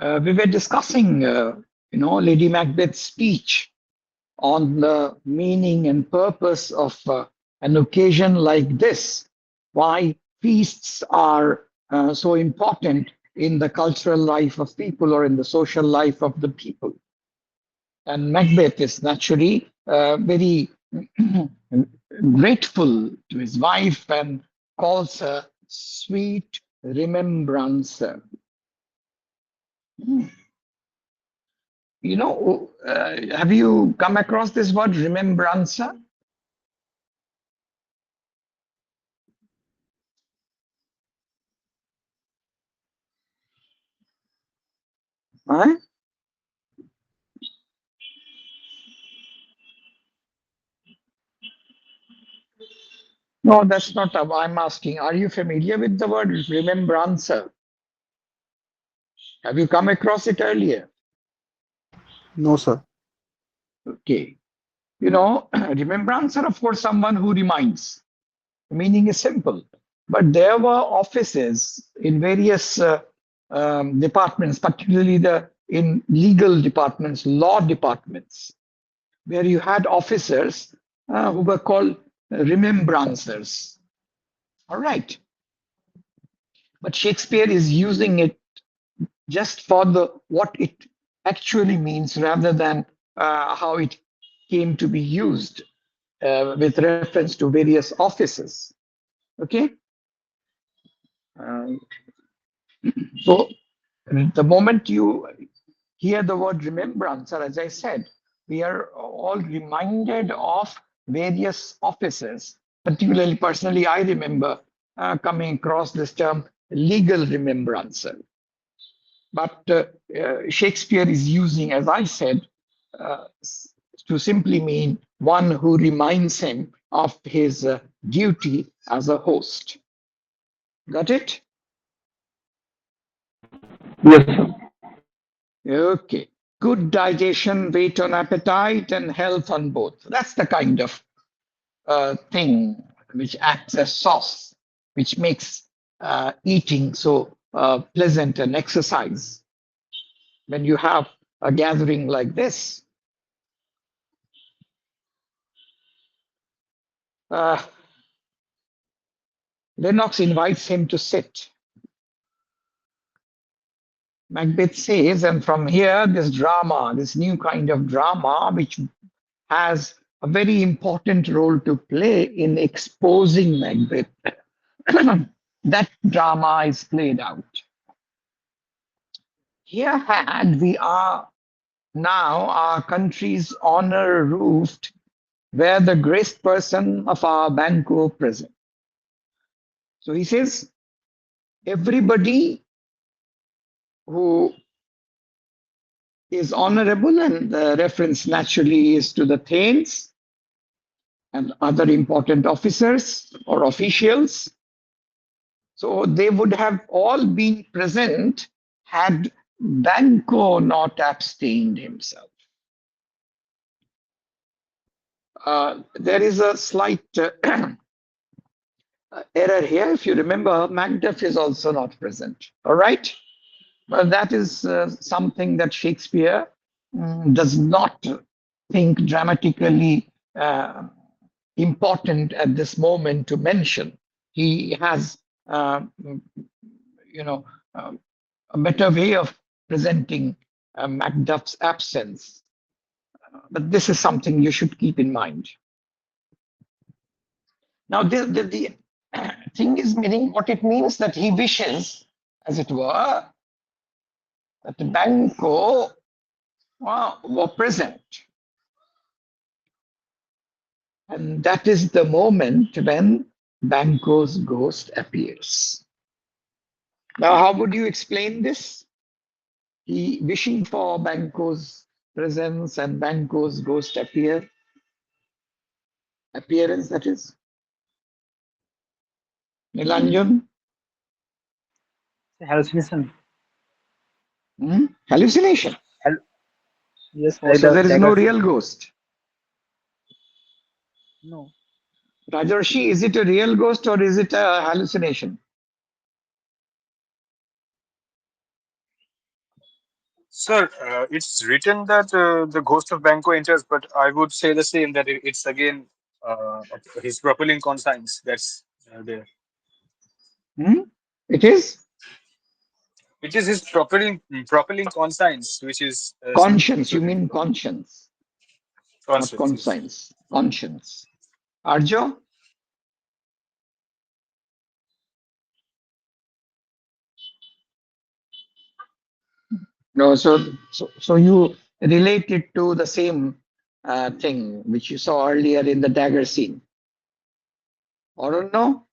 We were discussing, Lady Macbeth's speech on the meaning and purpose of an occasion like this, why feasts are so important in the cultural life of people or in the social life of the people. And Macbeth is naturally very grateful to his wife and calls her sweet remembrance. Have you come across this word remembrance? Huh? No, that's not what I'm asking. Are you familiar with the word remembrance? Have you come across it earlier? No, sir. Okay. Remembrance are, of course, someone who reminds. The meaning is simple. But there were offices in various departments, particularly in legal departments, law departments, where you had officers who were called remembrancers. All right. But Shakespeare is using it just for the what it actually means rather than how it came to be used with reference to various offices. Okay. Um, so the moment you hear the word remembrance, or as I said, we are all reminded of various offices. Particularly, personally, I remember coming across this term legal remembrance. But Shakespeare is using, as I said, uh, to simply mean one who reminds him of his duty as a host. Got it? Yes, sir. Okay. Good digestion, weight on appetite, and health on both. That's the kind of thing which acts as sauce, which makes eating so pleasant and exercise. When you have a gathering like this, uh, Lennox invites him to sit. Macbeth says, and from here, this drama, this new kind of drama, which has a very important role to play in exposing Macbeth, that drama is played out. Here had we are now our country's honor roofed, where the graced person of our Banquo present. So he says, everybody who is honorable, and the reference naturally is to the Thanes and other important officers or officials. So they would have all been present had Banquo not abstained himself. There is a slight error here. If you remember, Macduff is also not present. All right. Well, that is something that Shakespeare does not think dramatically important at this moment to mention. He has, you know, a better way of presenting Macduff's absence. But this is something you should keep in mind. Now, the thing is meaning what it means that he wishes, as it were, that the Banco were present. And that is the moment when Banco's ghost appears. Now, how would you explain this? He wishing for Banco's presence and Banco's ghost appearance, that is. Nilanjan? Hallucination. Hallucination. Hal- yes, Oh, like so the there is no daggers. real ghost. No. Rajarshi, is it a real ghost or is it a hallucination? Sir, it's written that the ghost of Banco enters, but I would say the same that it's again his propelling conscience that's there. Hmm? It is It is his propelling conscience which is speaking conscience. to You him. mean conscience, not Conscience, yes. conscience. Conscience. Arjo? No, so you relate it to the same thing which you saw earlier in the dagger scene, or no?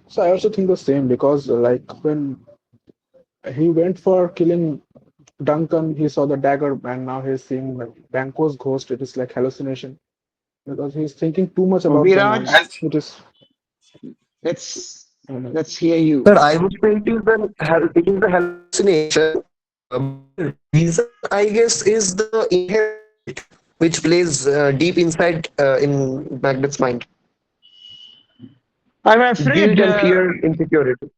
So I also think the same because like when he went for killing Duncan, he saw the dagger, and now he's seeing like Banco's ghost. It is like hallucination because he's thinking too much So about them, and And Viraj, it is. let's Uh, let's hear you. Sir, I would say it is the hallucination, but the reason I guess is the inherent guilt which plays deep inside in Macbeth's mind. I'm Guilt afraid. and fear, insecurity.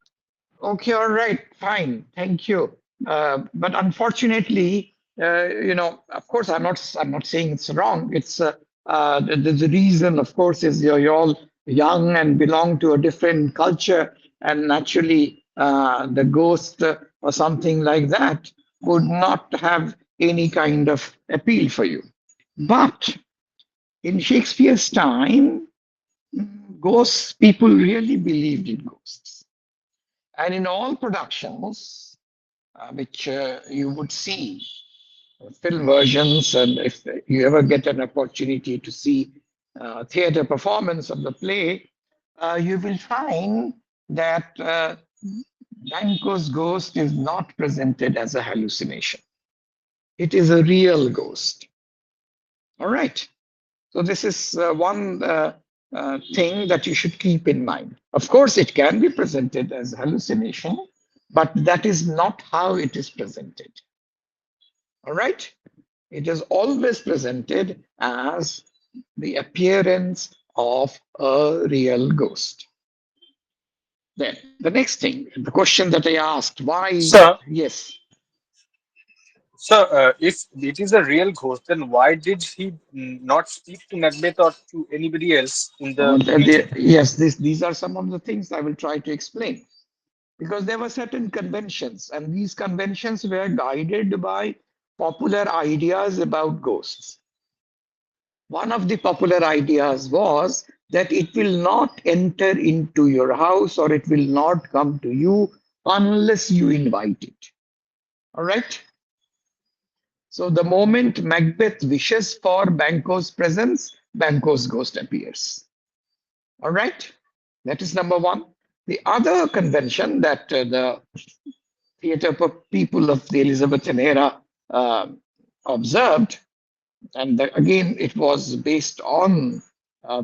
Okay, all right, fine, thank you. But unfortunately, of course, I'm not saying it's wrong. It's the reason, of course, is you're all young and belong to a different culture, and naturally, the ghost or something like that would not have any kind of appeal for you. But in Shakespeare's time, ghosts, people really believed in ghosts. And in all productions, which you would see, film versions, and if you ever get an opportunity to see theater performance of the play, you will find that Banquo's ghost is not presented as a hallucination. It is a real ghost. All right. So this is one thing that you should keep in mind. Of course, it can be presented as hallucination, but that is not how it is presented. All right? It is always presented as the appearance of a real ghost. Then the next thing, the question that I asked, why? sir, Yes, if it is a real ghost, then why did he not speak to Macbeth or to anybody else in the meeting? yes, these are some of the things I will try to explain. Because there were certain conventions, and these conventions were guided by popular ideas about ghosts. One of the popular ideas was that it will not enter into your house or it will not come to you unless you invite it. All right. So the moment Macbeth wishes for Banquo's presence, Banquo's ghost appears. All right. That is number one. The other convention that the theater people of the Elizabethan era uh, observed, and again, it was based on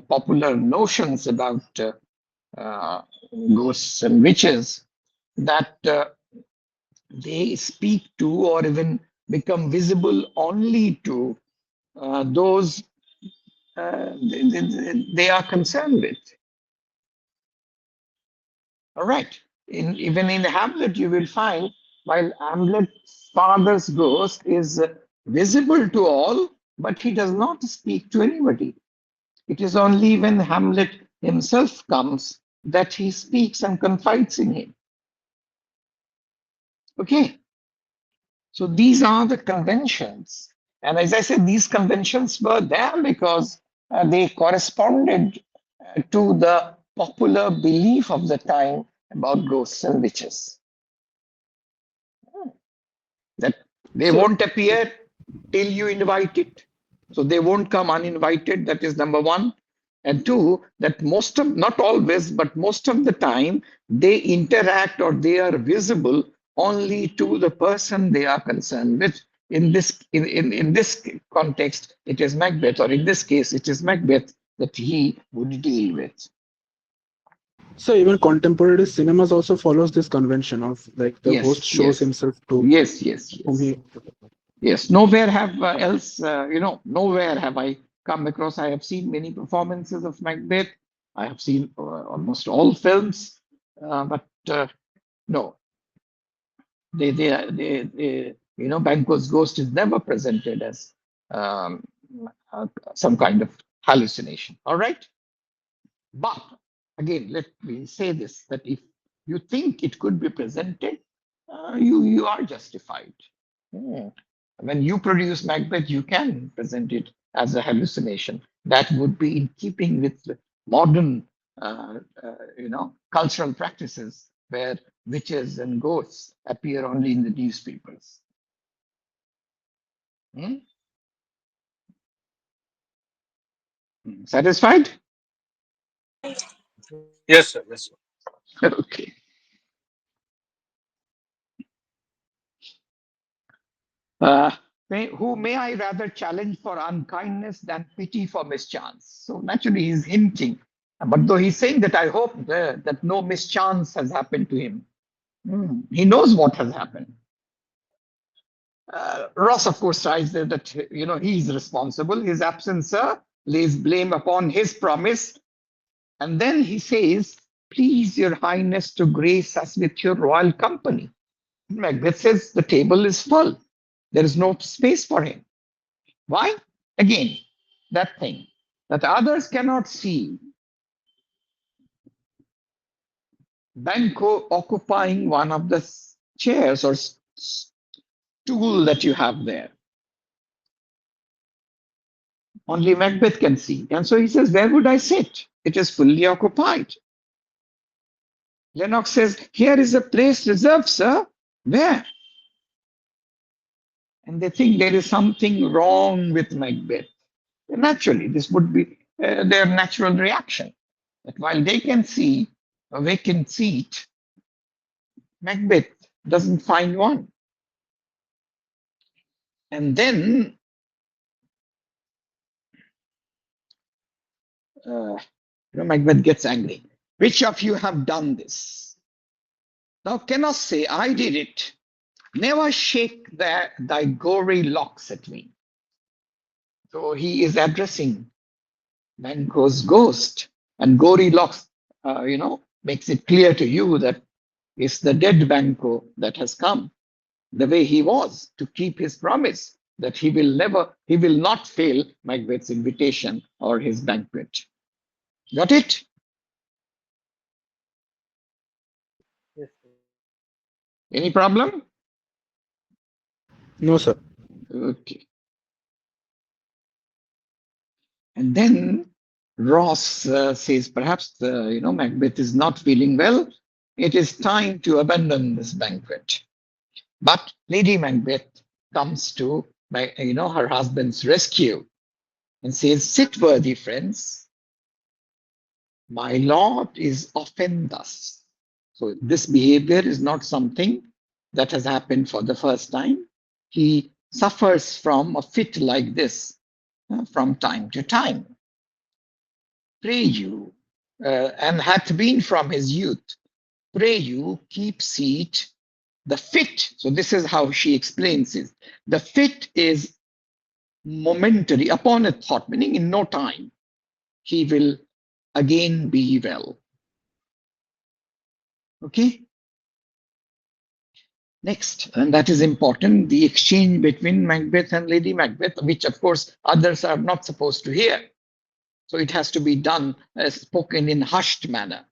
popular notions about uh, ghosts and witches, that they speak to or even become visible only to those they are concerned with. All right. Even in Hamlet, you will find while Hamlet's father's ghost is visible to all, but he does not speak to anybody. It is only when Hamlet himself comes that he speaks and confides in him. Okay. So these are the conventions. And as I said, these conventions were there because they corresponded to the popular belief of the time about ghosts and witches. That they so won't appear till you invite it. So they won't come uninvited. That is number one. And two, that most of, not always, but most of the time, they interact or they are visible only to the person they are concerned with. In this context, it is Macbeth, or in this case, it is Macbeth that he would deal with. so even contemporary cinemas also follows this convention of like the host Yes, shows yes, himself to yes, yes, whom yes. he. Yes, nowhere have else, nowhere have I come across. I have seen many performances of Macbeth. I have seen almost all films, but no. Banquo's ghost is never presented as um, some kind of hallucination. All right. But again, let me say this, that if you think it could be presented, you are justified. Hmm. When you produce Macbeth, you can present it as a hallucination. That would be in keeping with the modern, cultural practices where witches and ghosts appear only in the newspapers. Hmm? Satisfied? Yes, sir. Yes, sir. Okay. Uh, who may I rather challenge for unkindness than pity for mischance? So naturally, he's hinting. But though he's saying that I hope that no mischance has happened to him. He knows what has happened. Ross, of course, tries that he is responsible. His absence, sir, lays blame upon his promise. And then he says, please, your highness, to grace us with your royal company. Macbeth says the table is full. There is no space for him. Why? Again, that thing that others cannot see. Banquo occupying one of the chairs or stool that you have there. Only Macbeth can see. And so he says, where would I sit? It is fully occupied. Lennox says, here is a place reserved, sir. Where? And they think there is something wrong with Macbeth. Naturally, this would be their natural reaction. That while they can see a vacant seat, Macbeth doesn't find one. And then Macbeth gets angry. Which of you have done this? Thou cannot say, I did it. Never shake thy gory locks at me. So he is addressing Banquo's ghost. And gory locks, makes it clear to you that it's the dead Banquo that has come, the way he was, to keep his promise that he will not fail Macbeth's invitation or his banquet. Got it? Yes, sir. Any problem? No, sir. Okay. And then Ross says, perhaps Macbeth is not feeling well. It is time to abandon this banquet. But Lady Macbeth comes to her husband's rescue and says, sit, worthy friends. My lord is often thus. So this behavior is not something that has happened for the first time. He suffers from a fit like this from time to time. Pray you, and hath been from his youth. Pray you, keep seat. The fit, so this is how she explains it. The fit is momentary, upon a thought, meaning in no time, he will again be well. Okay? Next, and that is important, the exchange between Macbeth and Lady Macbeth, which of course others are not supposed to hear. So it has to be done, spoken in hushed manner.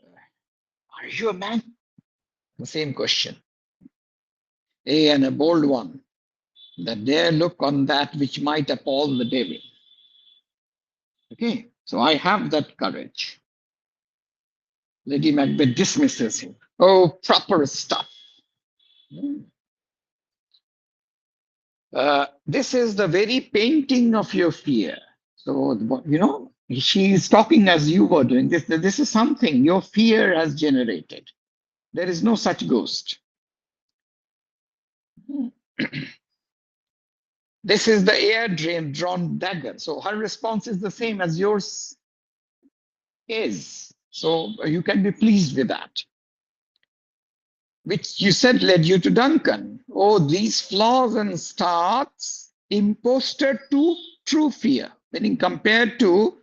Are you a man? The same question. And a bold one, that dare look on that which might appall the devil. Okay, so I have that courage. Lady Macbeth dismisses him. Oh, proper stuff. This is the very painting of your fear. So, she is talking as you were doing. This is something your fear has generated. There is no such ghost. This is the air drawn dagger. So her response is the same as yours is. So you can be pleased with that. Which you said led you to Duncan. Oh, these flaws and starts impostor to true fear. Meaning compared to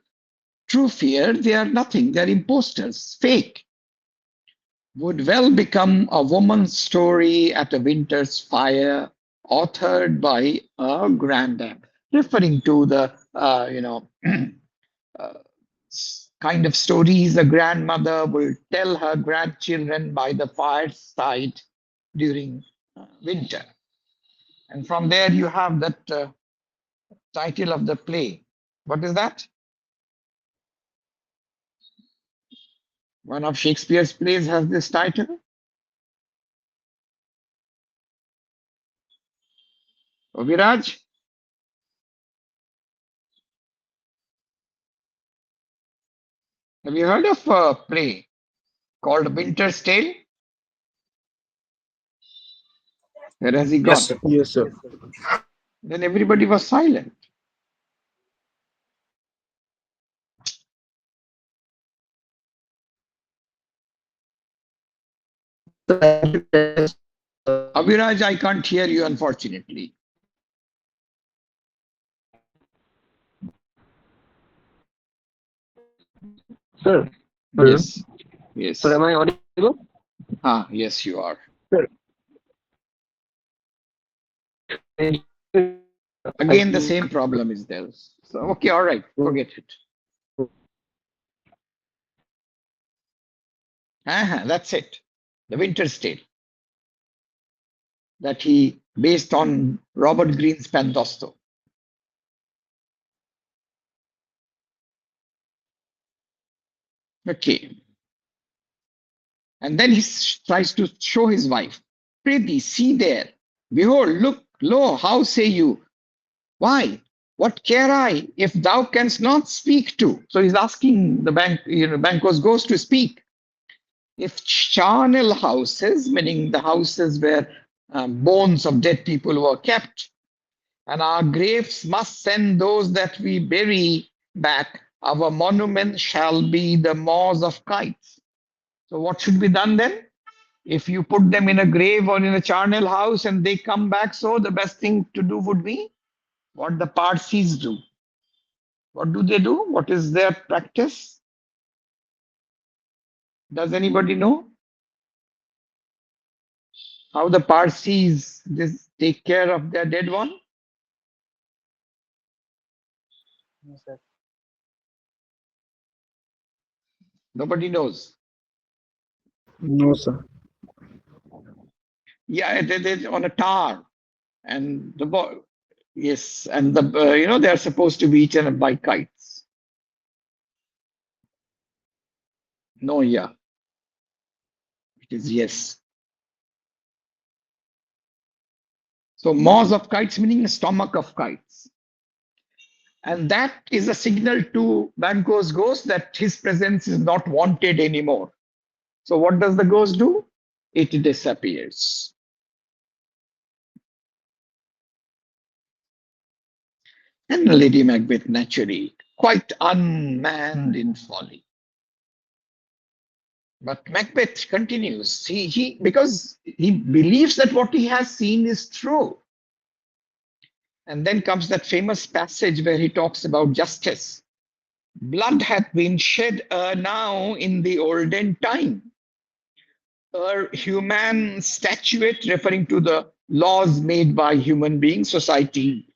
true fear, they are nothing. They're imposters, fake. would well become a woman's story at a winter's fire, authored by a granddam, referring to the uh, kind of stories a grandmother will tell her grandchildren by the fireside during winter. And from there, you have that title of the play. What is that? One of Shakespeare's plays has this title. Viraj, have you heard of a play called Winter's Tale? Where has he Yes, gone? sir. Yes, sir. Yes, sir. Then everybody was silent. Abhiraj, I can't hear you, unfortunately. Sir, hello. Yes, Sir, yes. am I audible? Ah, yes, you are. Sir, Again, the same problem is there. So, okay, all right, forget it. That's it. The Winter's Tale that he based on Robert Greene's Pandosto. Okay. And then he tries to show his wife, Prithee, see there. Behold, look, lo, how say you? Why? What care I if thou canst not speak to? So he's asking the Banquo's ghost to speak. If charnel houses, meaning the houses where bones of dead people were kept, and our graves must send those that we bury back, our monument shall be the maws of kites. So what should be done then? If you put them in a grave or in a charnel house and they come back, so the best thing to do would be what the Parsis do. What do they do? What is their practice? Does anybody know how the Parsis take care of their dead one? No, sir. Nobody knows. No, sir. Yeah, they on a tar, and the boy, yes, and the they are supposed to be eaten up by kites. No, yeah, it is yes. So maws of kites meaning the stomach of kites. And that is a signal to Banquo's ghost that his presence is not wanted anymore. So what does the ghost do? It disappears. And Lady Macbeth, naturally, quite unmanned in folly. But Macbeth continues. He because he believes that what he has seen is true. And then comes that famous passage where he talks about justice. Blood hath been shed now in the olden time. A human statute referring to the laws made by human beings, society,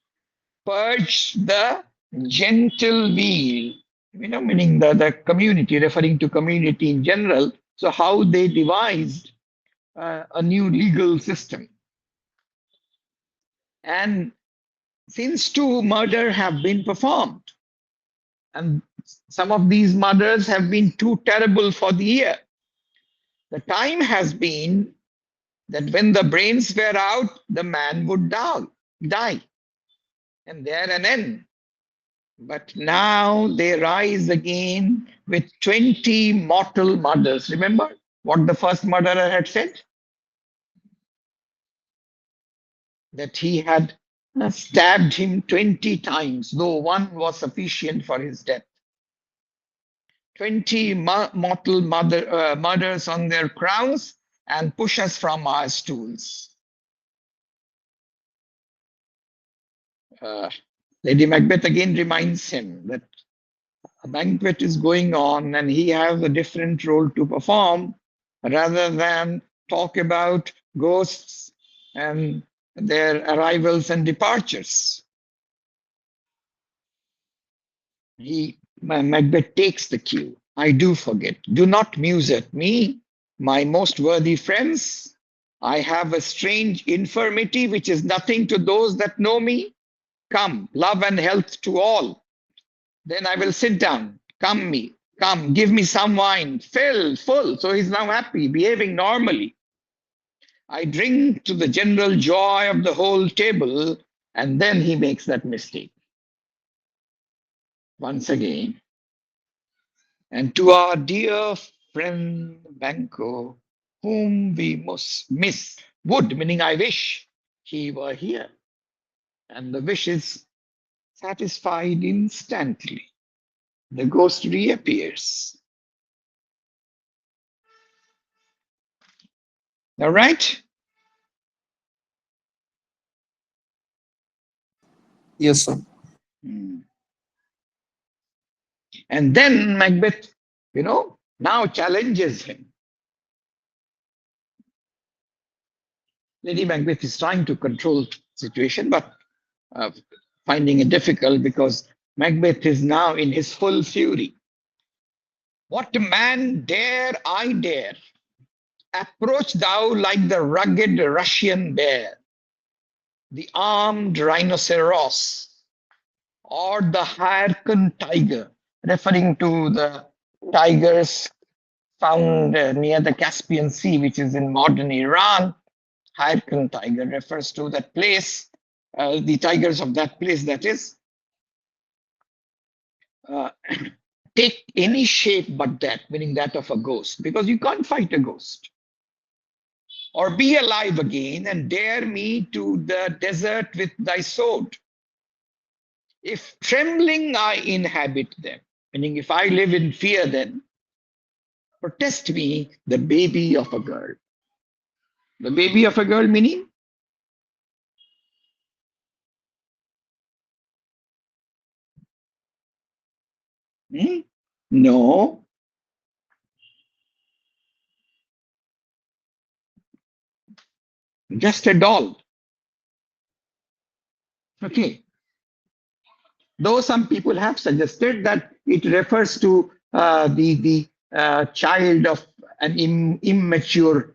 purge the gentle weal, meaning the community, referring to community in general. So how they devised a new legal system. And since two murders have been performed, and some of these murders have been too terrible for the ear, the time has been that when the brains were out, the man would die, and there an end. But now they rise again with 20 mortal murders. Remember what the first murderer had said? That he had stabbed him 20 times, though one was sufficient for his death. 20 mortal murders on their crowns and push us from our stools. Uh, Lady Macbeth again reminds him that a banquet is going on and he has a different role to perform. rather than talk about ghosts and their arrivals and departures. Macbeth takes the cue. I do forget. Do not muse at me, my most worthy friends. I have a strange infirmity which is nothing to those that know me. Come, love and health to all. Then I will sit down. Come, give me some wine. Fill, full. So he's now happy, behaving normally. I drink to the general joy of the whole table, and then he makes that mistake once again. And to our dear friend Banco, whom we must miss, would, meaning I wish he were here. And the wish is satisfied instantly. The ghost reappears. All right? Yes, sir. Hmm. And then Macbeth, now challenges him. Lady Macbeth is trying to control the situation, but uh, finding it difficult because Macbeth is now in his full fury. What man dare I dare? Approach thou like the rugged Russian bear, the armed rhinoceros, or the Hyrcan tiger, referring to the tigers found near the Caspian Sea, which is in modern Iran. Hyrcan tiger refers to that place, the tigers of that place, that is. Uh, take any shape but that, meaning that of a ghost, because you can't fight a ghost. Or be alive again and dare me to the desert with thy sword. If trembling I inhabit them, meaning if I live in fear, then protest me, the baby of a girl. The baby of a girl meaning? Hmm? No, just a doll. Okay. Though some people have suggested that it refers to the child of an immature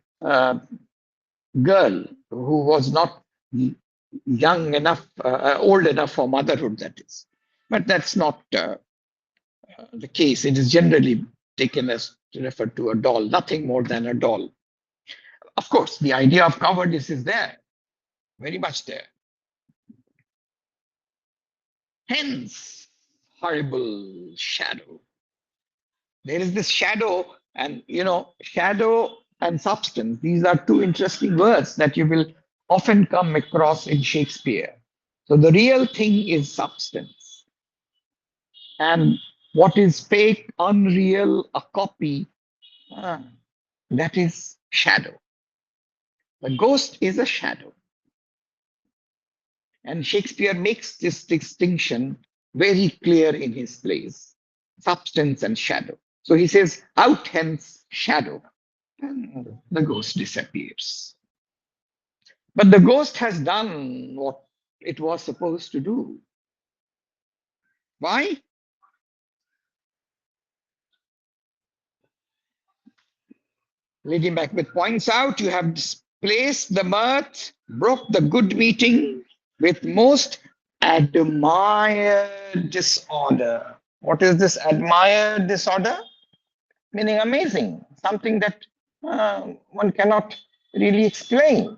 girl who was not young enough, old enough for motherhood, that is. But that's not the case. It is generally taken as to refer to a doll, nothing more than a doll. Of course, the idea of cowardice is there, very much there. Hence, horrible shadow. There is this shadow, and shadow and substance. These are two interesting words that you will often come across in Shakespeare. So the real thing is substance, and what is fake, unreal, a copy, ah, that is shadow. The ghost is a shadow, and Shakespeare makes this distinction very clear in his plays: substance and shadow. So he says, "Out hence, shadow." And the ghost disappears. But the ghost has done what it was supposed to do. Why? Lady Macbeth points out, you have displaced the mirth, broke the good meeting with most admired disorder. What is this admired disorder? Meaning amazing, something that one cannot really explain.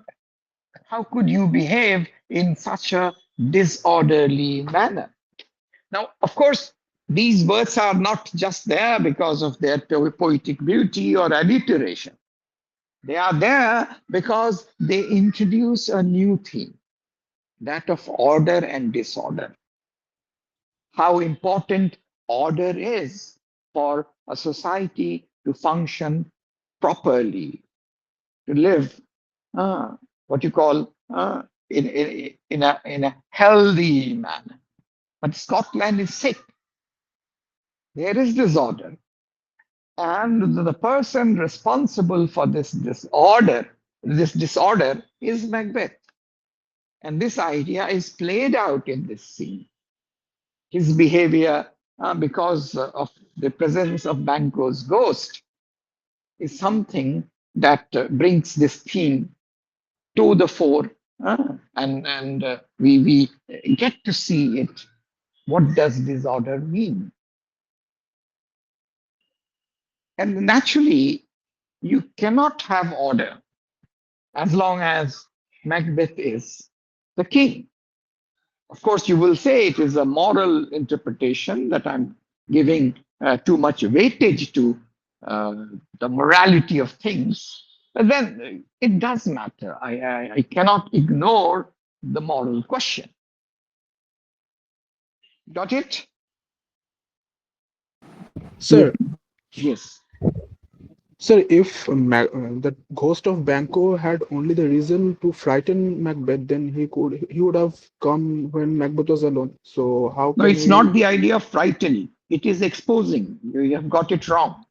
How could you behave in such a disorderly manner? Now, of course, these words are not just there because of their poetic beauty or alliteration. They are there because they introduce a new theme, that of order and disorder. How important order is for a society to function properly, to live what you call in a healthy manner. But Scotland is sick. There is disorder. And the person responsible for this disorder is Macbeth. And this idea is played out in this scene. His behavior, because of the presence of Banquo's ghost, is something that brings this theme to the fore, and we get to see it. What does disorder mean? And naturally, you cannot have order as long as Macbeth is the king. Of course, you will say it is a moral interpretation that I'm giving too much weightage to uh, the morality of things. But then it does matter. I cannot ignore the moral question. Got it? Sir, Yes. sir, if the ghost of Banquo had only the reason to frighten Macbeth, then he would have come when Macbeth was alone. So how No, can it's he? not the idea of frightening. It is exposing. You have got it wrong.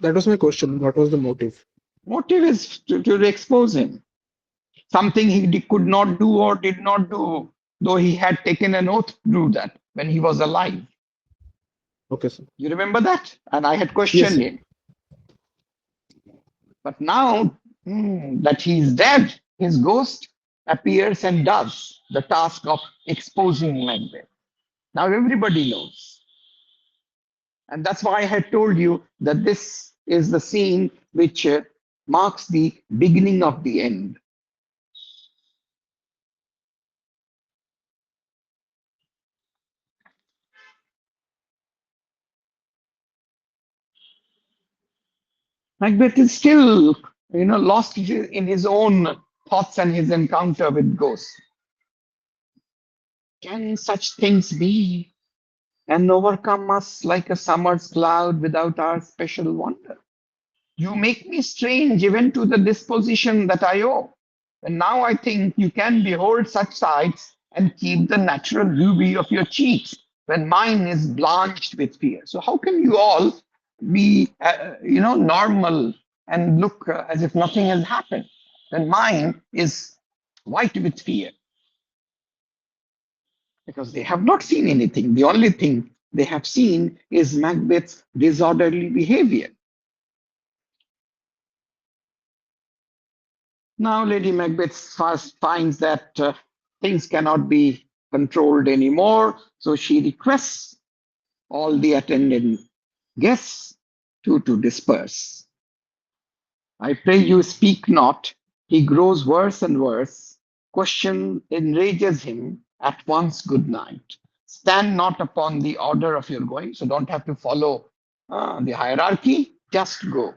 That was my question. What was the motive? Motive is to expose him. Something could not do or did not do, though he had taken an oath to do that when he was alive. Okay, sir. You remember that? And I had Yes, questioned sir. him. But now that he is dead, his ghost appears and does the task of exposing Macbeth. Now everybody knows. And that's why I had told you that this is the scene which marks the beginning of the end. Macbeth is still, lost in his own thoughts and his encounter with ghosts. Can such things be and overcome us like a summer's cloud without our special wonder? You make me strange even to the disposition that I owe. And now I think you can behold such sights and keep the natural ruby of your cheeks when mine is blanched with fear. So how can you all be, normal and look as if nothing has happened when mine is white with fear? Because they have not seen anything. The only thing they have seen is Macbeth's disorderly behavior. Now, Lady Macbeth first finds that things cannot be controlled anymore, so she requests all the attendant guests to disperse. I pray you speak not. He grows worse and worse. Question enrages him. At once, good night. Stand not upon the order of your going, so don't have to follow the hierarchy. Just go.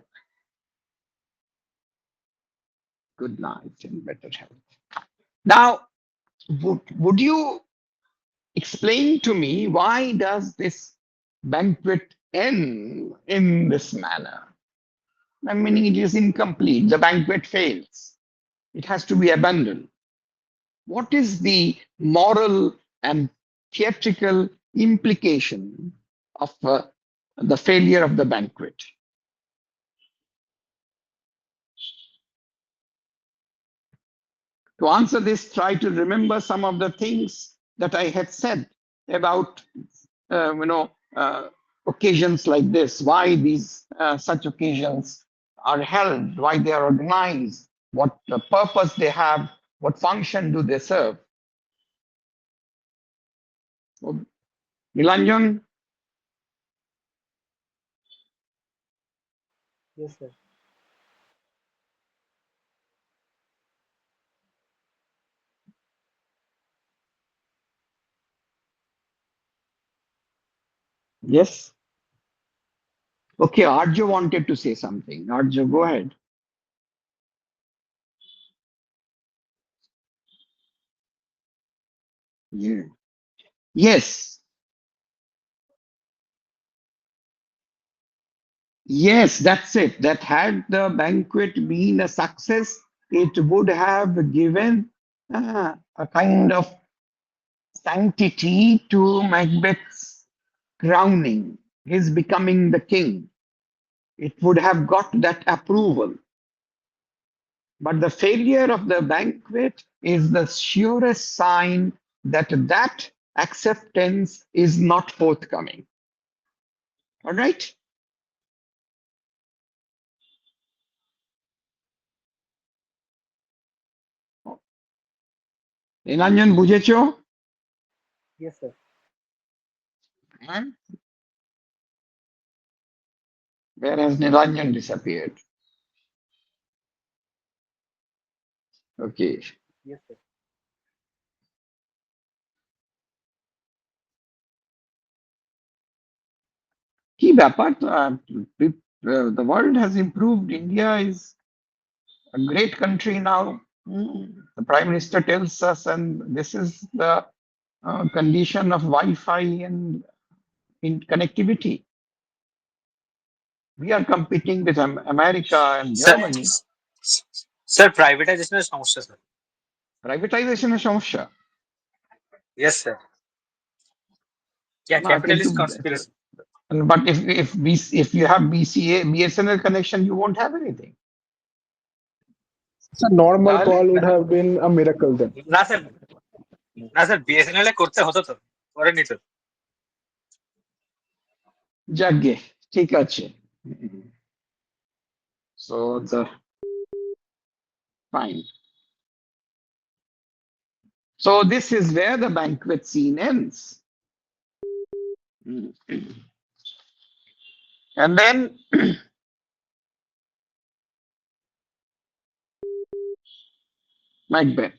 Good night and better health. Now, would you explain to me why does this banquet end in this manner? I mean, it is incomplete. The banquet fails. It has to be abandoned. What is the moral and theatrical implication of the failure of the banquet? To answer this, try to remember some of the things that I had said about, uh, you know, uh, occasions like this, why these such occasions are held, why they are organized, what purpose they have, what function do they serve. So, Nilanjan, Yes, sir. yes? Okay, Arjo wanted to say something. Arjo, go ahead. Yeah. Yes, yes, that's it. That had the banquet been a success, it would have given a kind of sanctity to Macbeth's crowning. his becoming the king. It would have got that approval. But the failure of the banquet is the surest sign that that acceptance is not forthcoming. All right? Nilanjan, বুঝেছো? Yes, sir. Huh? Where has Nilanjan disappeared? Okay. Yes, sir. কি ব্যাপার the world has improved. India is a great country now. The prime minister tells us, and this is the condition of Wi-Fi and in connectivity. We are competing with America and Sir, Germany. sir, privatization is সমস্যা, sir. Privatization is সমস্যা Yes, sir. Yeah, না কিন্তু capitalist conspiracy. but if you have BSNL connection, you won't have anything. So normal তাহলে call would have been a miracle then. না sir, না sir, BSNL এ করতে হতো তো, করেনি তো। যাকগে ঠিক আছে. So the fine. So this is where the banquet scene ends. And then Macbeth,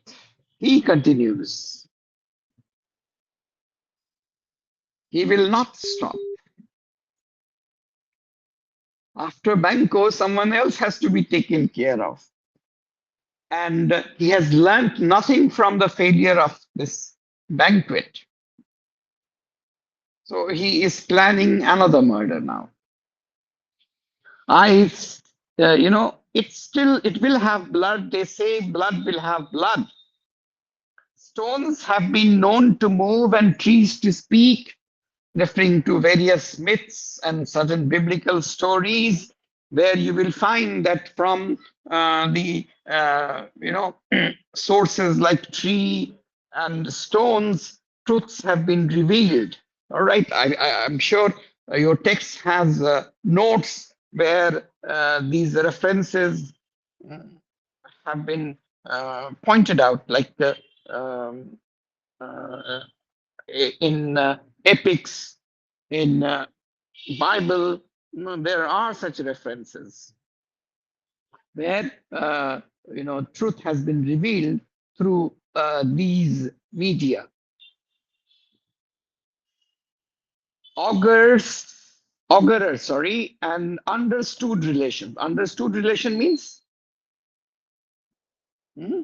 he continues. He will not stop. After Banquo, someone else has to be taken care of. And he has learnt nothing from the failure of this banquet. So he is planning another murder now. It will have blood. They say blood will have blood. Stones have been known to move and trees to speak, referring to various myths and certain biblical stories, where you will find that from the sources like tree and stones, truths have been revealed. All right, I'm sure your text has notes where these references have been pointed out, like the um, uh, in epics, in Bible, there are such references where truth has been revealed through these media. Augurer, sorry, and understood relation. Understood relation means hmm,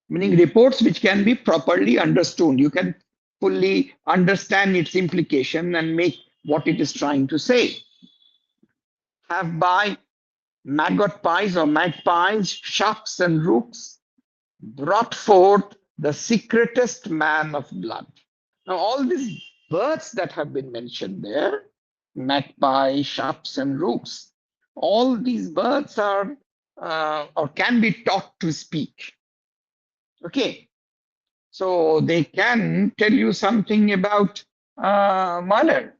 meaning reports which can be properly understood. You can fully understand its implication and make what it is trying to say. Have by magpies or magpies, sharks and rooks brought forth the secretest man of blood. Now, all these birds that have been mentioned there, magpie, sharks, and rooks, all these birds are or can be taught to speak. Okay, so they can tell you something about murder.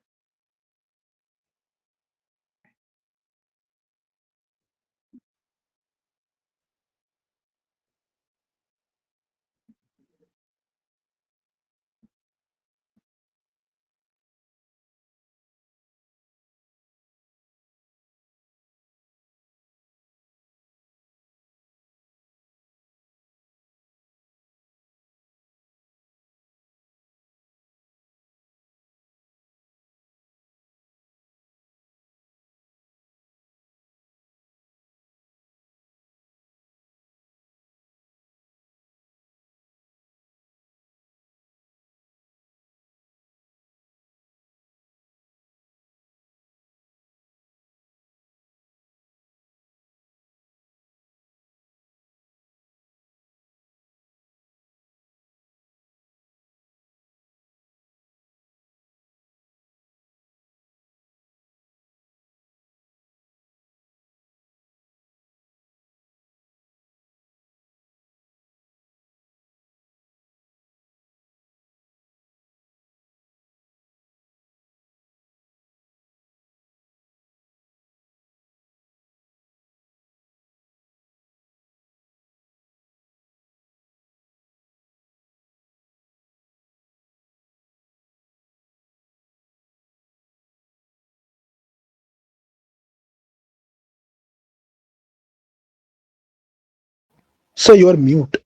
So you are mute.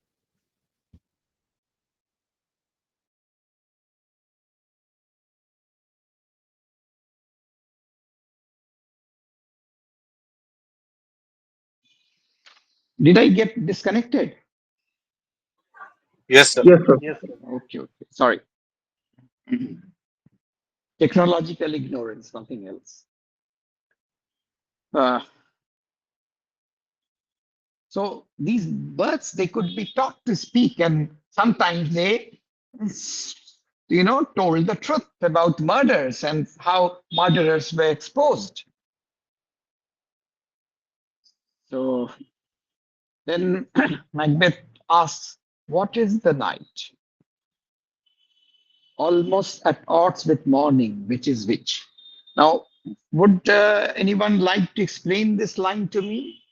Did I get disconnected? Yes, sir. Yes, sir. Yes, sir. Okay, okay. Sorry. Technological ignorance, nothing else. Uh, so these birds, they could be taught to speak, and sometimes they, told the truth about murders and how murderers were exposed. So then Macbeth asks, "What is the night? Almost at odds with morning, which is which?" Now, would anyone like to explain this line to me?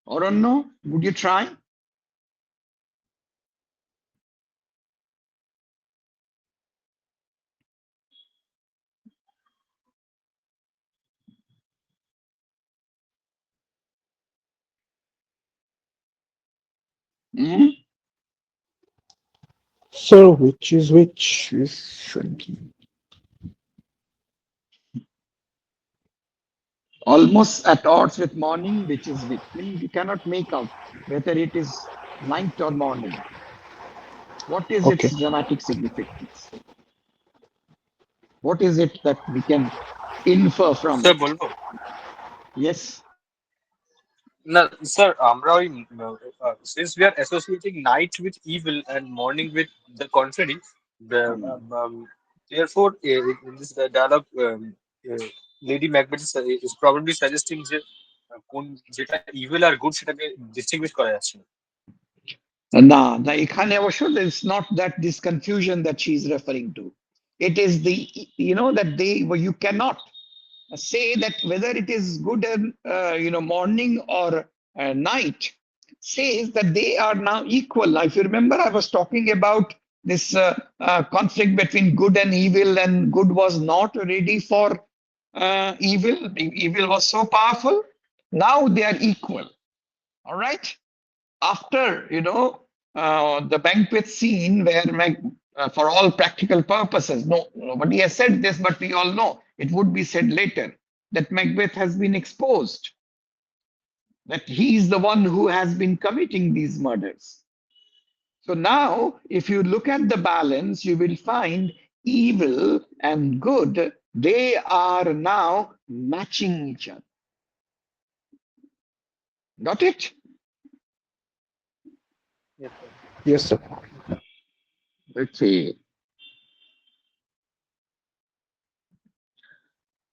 Or no? Would you try? Hmm? So which is which is should be. Almost at odds with morning, which is which. Meaning you cannot make out whether it is night or morning. What is its Okay. dramatic significance? What is it that we can infer from Sir, it? বলবো? Yes. না, sir, আমরা ওই since we are associating night with evil and morning with the contrary, the, Hmm. therefore in this dialogue, uh, Lady Macbeth is probably suggesting যে কোন যেটা evil আর good সেটাকে distinguish করা যাচ্ছে না। Nah, the ekhane অবশ্য is not that this confusion that she is referring to. It is that you cannot say that whether it is good and morning or night, says that they are now equal. Now, if you remember, I was talking about this conflict between good and evil, and good was not ready for evil. Evil was so powerful. Now they are equal. All right. After the banquet scene where for all practical purposes, nobody has said this, but we all know it would be said later that Macbeth has been exposed, that he is the one who has been committing these murders. So now, if you look at the balance, you will find evil and good, they are now matching each other. Got it? Yes, sir. Yes, sir. Okay.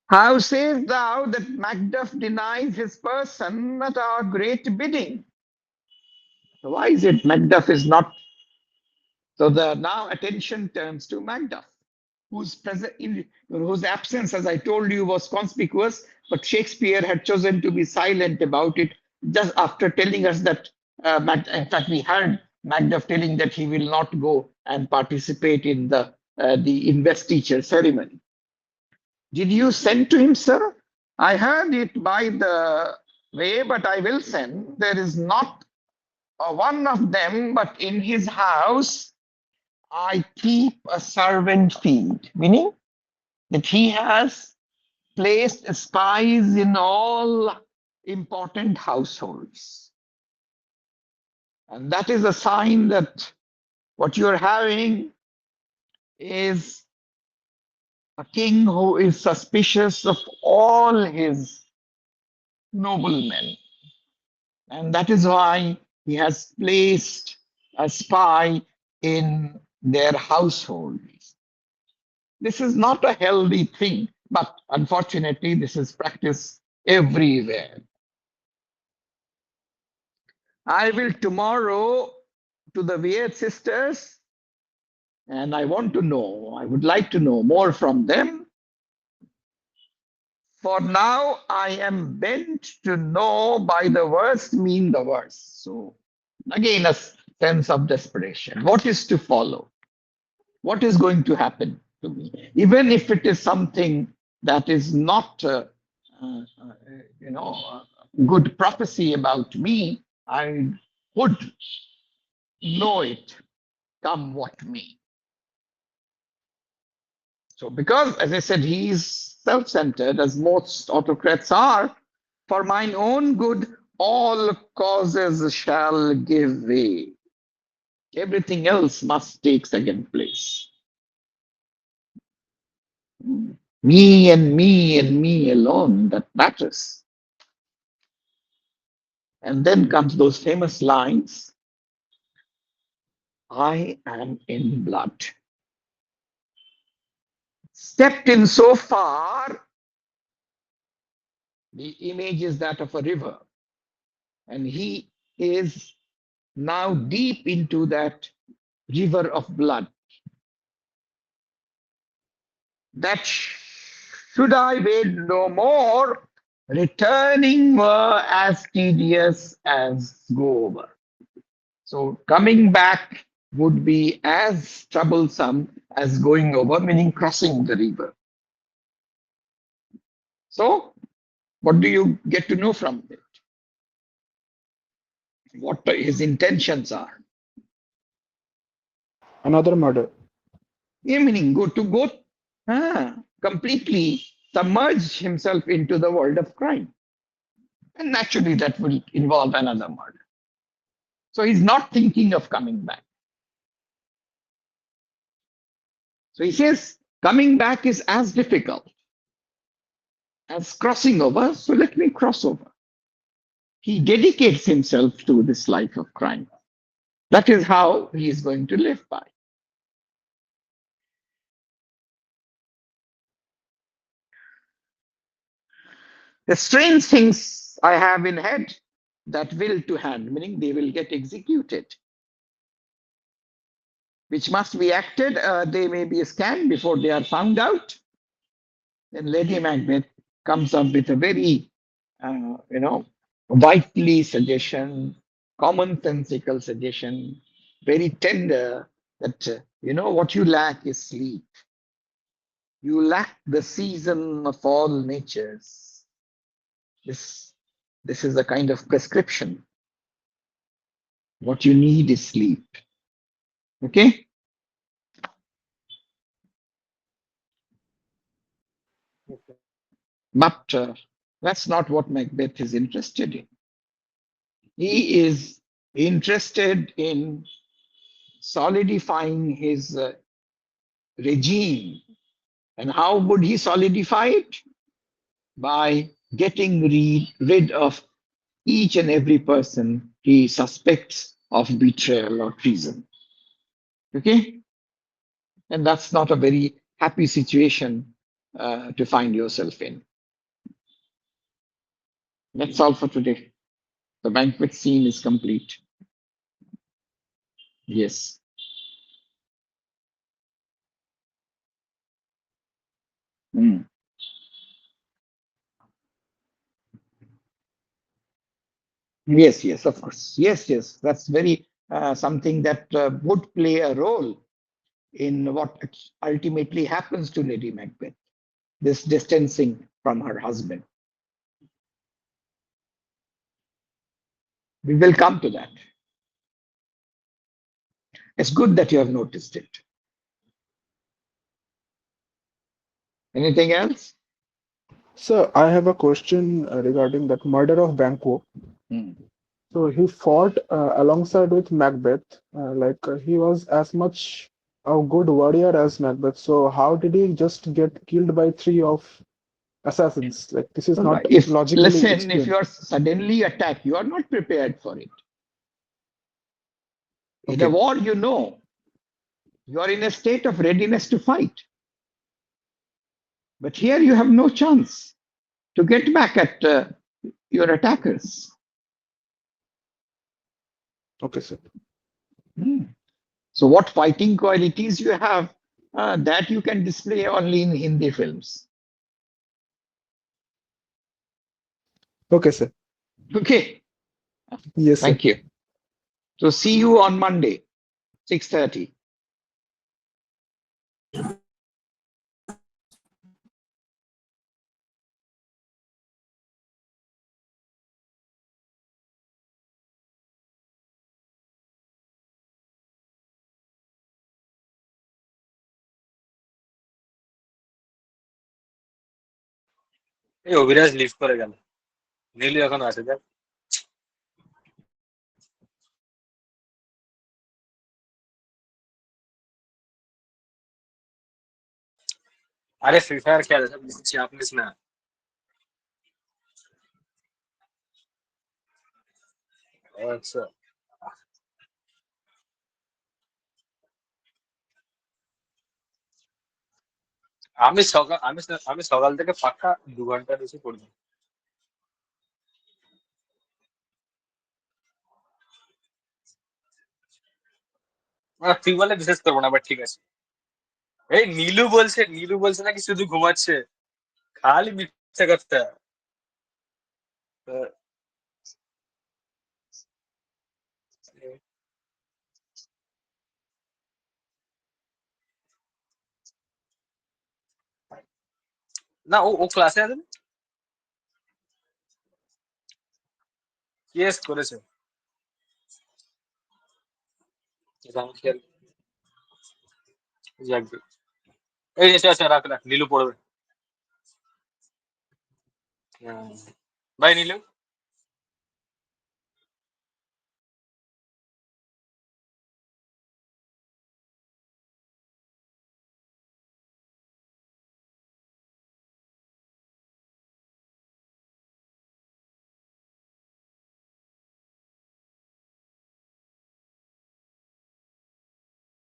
How sayest thou that Macduff denies his person at our great bidding? Why is it Macduff is not? So the now attention turns to Macduff, whose absence, as I told you, was conspicuous, but Shakespeare had chosen to be silent about it just after telling us that. In fact, we heard Macduff telling that he will not go and participate in the investiture ceremony. Did you send to him, sir? I heard it by the way, but I will send. There is not one of them, but in his house I keep a servant feed, meaning that he has placed spies in all important households. And that is a sign that what you're having is a king who is suspicious of all his noblemen. And that is why he has placed a spy in their households. This is not a healthy thing, but unfortunately, this is practiced everywhere. I will tomorrow to the Weird Sisters, and I would like to know more from them. For now, I am bent to know by the worst mean the worst. So, again, a sense of desperation. What is to follow? What is going to happen to me? Even if it is something that is not, uh, uh, you know, good prophecy about me, I would know it, come what may. So, because, as I said, he is self centered, as most autocrats are, for mine own good, all causes shall give way. Everything else must take second place. Me and me and me alone, that matters. And then comes those famous lines, I am in blood. Stepped in so far, the image is that of a river. And he is now deep into that river of blood. That should I wade no more, returning were as tedious as go over. So coming back would be as troublesome as going over, meaning crossing the river. So what do you get to know from it? What his intentions are. Another murder. Yeah, meaning go completely submerge himself into the world of crime. And naturally that will involve another murder. So he's not thinking of coming back. So he says coming back is as difficult as crossing over, so let me cross over. He dedicates himself to this life of crime. That is how he is going to live by. The strange things I have in head that will to hand, meaning they will get executed, which must be acted. They may be scanned before they are found out. Then Lady Macbeth comes up with a very, vitally suggestion, commonsensical suggestion, very tender that, what you lack is sleep. You lack the season of all natures. This, this is a kind of prescription. What you need is sleep. Okay? Yes, sir. But that's not what Macbeth is interested in. He is interested in solidifying his regime. And how would he solidify it? By getting rid of each and every person he suspects of betrayal or treason. Okay? And that's not a very happy situation to find yourself in. That's all for today. The banquet scene is complete. Yes. Mm. Yes, yes, of course. Yes, yes. That's very something that would play a role in what ultimately happens to Lady Macbeth, this distancing from her husband. We will come to that. It's good that you have noticed it. Anything else? So I have a question regarding that murder of Banquo. Hmm. So he fought alongside with Macbeth. He was as much a good warrior as Macbeth. So how did he just get killed by three of assassins? Like this is not If logically listen, if explained. you are suddenly attacked, you are not prepared for it. In a Okay, war, you are in a state of readiness to fight. But here you have no chance to get back at your attackers. okay, sir. Hmm. So, what fighting qualities you have, that you can display only in Hindi films. Okay, sir. Okay, Yes, sir. thank you. So, see you on Monday, 6:30. এই Abhiraj leave করে গেল, নীলু এখন আছে দেখ। আরে free fire খেলে সব, চাপ নিস না। আচ্ছা, আমি সকাল থেকে পাক্কা 2 ঘন্টা বেশি পড়বো। তুই বলে বিশেষ করবো না, বাট ঠিক আছে। এই নীলু বলছে নাকি শুধু ঘুমাচ্ছে, খালি মিথ্যে কথা। আহ, না, ও ক্লাসে আছে না? ইয়েস করেছে। আমি খেয়াল, যাক গে। এই আচ্ছা আচ্ছা, রাখ রাখ, নীলু পড়বে। বাই নীলু।